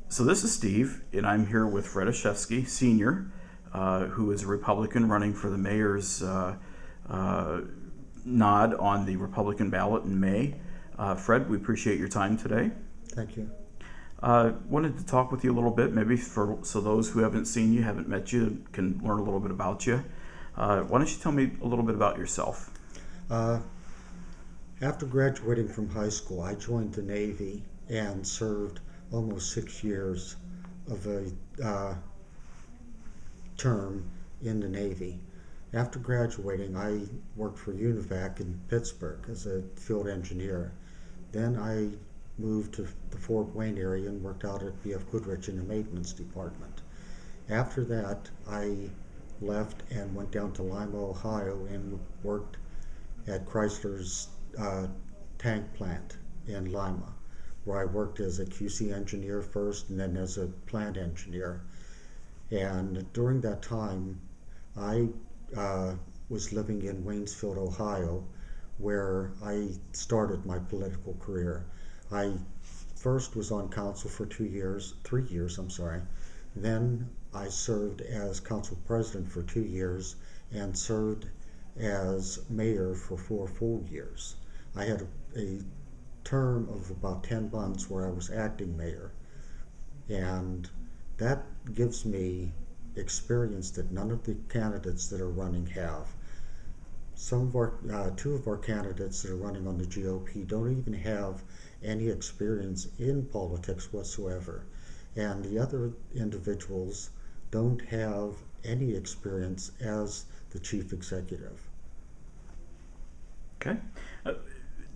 So this is Steve, and I'm here with Fred Osheskie, Sr., who is a Republican running for the mayor's uh, nod on the Republican ballot in May. Fred, we appreciate your time today. Thank you. Wanted to talk with you a little bit, maybe so those who haven't seen you, haven't met you, can learn a little bit about you. Why don't you tell me a little bit about yourself? Uh, After graduating from high school, I joined the Navy and served almost 6 years of a term in the Navy. After graduating, I worked for UNIVAC in Pittsburgh as a field engineer. Then I moved to the Fort Wayne area and worked out at BF Goodrich in the maintenance department. After that, I left and went down to Lima, Ohio, and worked at Chrysler's tank plant in Lima, where I worked as a QC engineer first and then as a plant engineer. And during that time, I was living in Waynesfield, Ohio, where I started my political career. I first was on council for 3 years, I'm sorry. Then I served as council president for 2 years and served as mayor for 4 full years. I had a term of about 10 months where I was acting mayor, and that gives me experience that none of the candidates that are running have. Two of our candidates that are running on the GOP don't even have any experience in politics whatsoever, and the other individuals don't have any experience as the chief executive. Okay.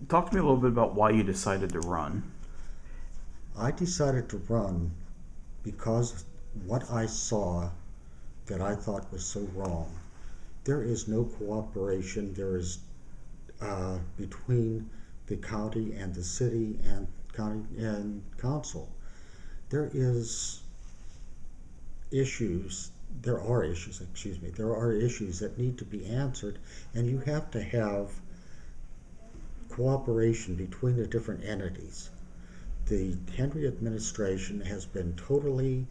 Talk to me a little bit about why you decided to run. I decided to run because what I saw that I thought was so wrong. There is no cooperation. There is between the county and the city and county and council. There is issues. There are issues. Excuse me. There are issues that need to be answered, and you have to have cooperation between the different entities. The Henry administration has been totally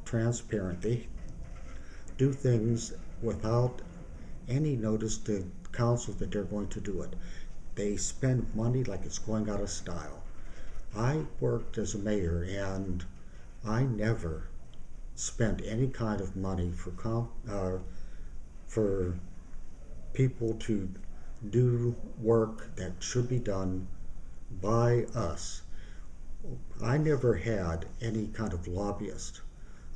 transparent. They do things without any notice to council that they're going to do it. They spend money like it's going out of style. I worked as a mayor and I never spent any kind of money for people to do work that should be done by us. I never had any kind of lobbyist.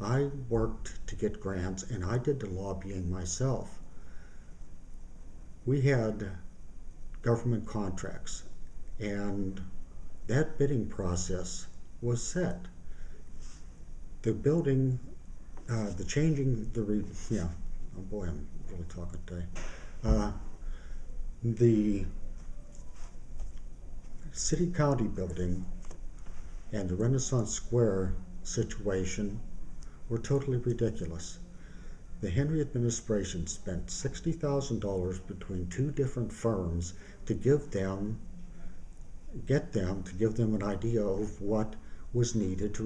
I worked to get grants and I did the lobbying myself. We had government contracts and that bidding process was set. The building, the changing, yeah, oh boy, I'm really talking today. The city county building and the Renaissance Square situation were totally ridiculous. The Henry administration spent $60,000 between two different firms to get them an idea of what was needed to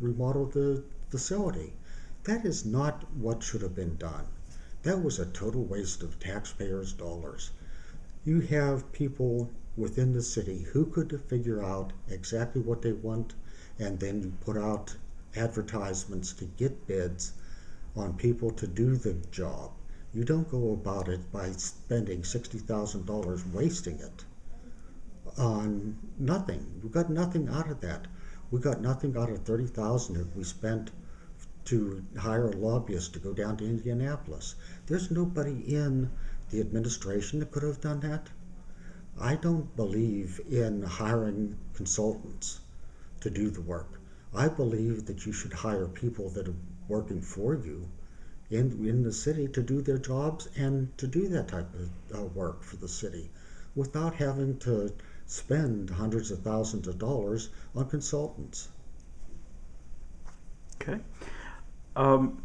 remodel the facility. That is not what should have been done. That was a total waste of taxpayers' dollars. You have people within the city who could figure out exactly what they want, and then you put out advertisements to get bids on people to do the job. You don't go about it by spending $60,000 wasting it on nothing. We got nothing out of that. We got nothing out of $30,000 that we spent to hire a lobbyist to go down to Indianapolis. There's nobody in the administration that could have done that. I don't believe in hiring consultants to do the work. I believe that you should hire people that are working for you in the city to do their jobs and to do that type of work for the city without having to spend hundreds of thousands of dollars on consultants. Okay. Um,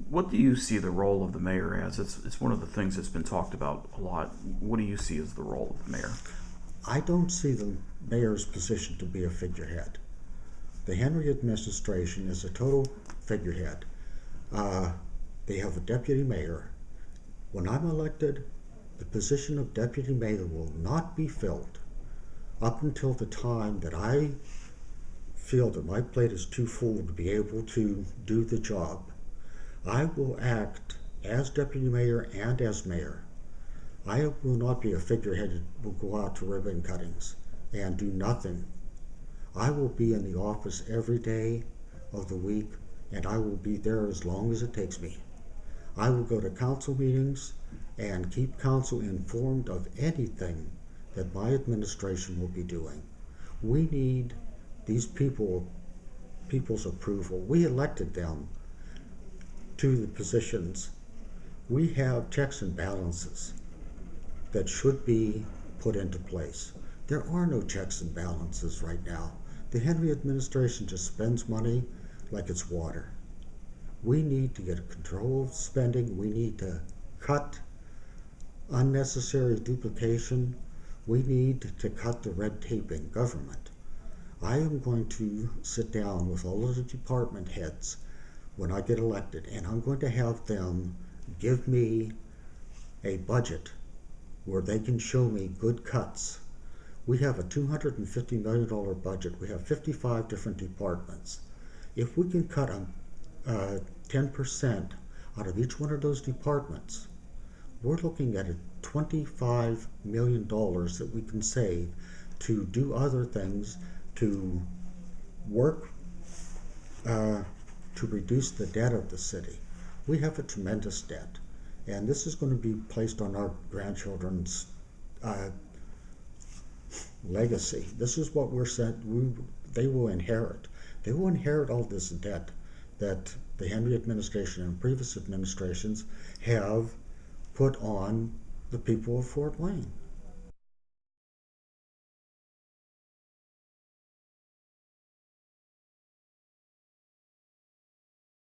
what do you see the role of the mayor as? It's one of the things that's been talked about a lot. What do you see as the role of the mayor? I don't see the mayor's position to be a figurehead. The Henry administration is a total figurehead. They have a deputy mayor. When I'm elected, the position of deputy mayor will not be filled up until the time that I feel that my plate is too full to be able to do the job. I will act as deputy mayor and as mayor. I will not be a figurehead that will go out to ribbon cuttings and do nothing. I will be in the office every day of the week, and I will be there as long as it takes me. I will go to council meetings and keep council informed of anything that my administration will be doing. We need these people's approval. We elected them to the positions. We have checks and balances that should be put into place. There are no checks and balances right now. The Henry administration just spends money like it's water. We need to get control of spending. We need to cut unnecessary duplication. We need to cut the red tape in government. I am going to sit down with all of the department heads when I get elected, and I'm going to have them give me a budget where they can show me good cuts. We have a $250 million budget. We have 55 different departments. If we can cut 10% out of each one of those departments, we're looking at $25 million that we can save to do other things, to work to reduce the debt of the city. We have a tremendous debt, and this is going to be placed on our grandchildren's legacy. This is what we're sent. They will inherit. They will inherit all this debt that the Henry administration and previous administrations have put on the people of Fort Wayne.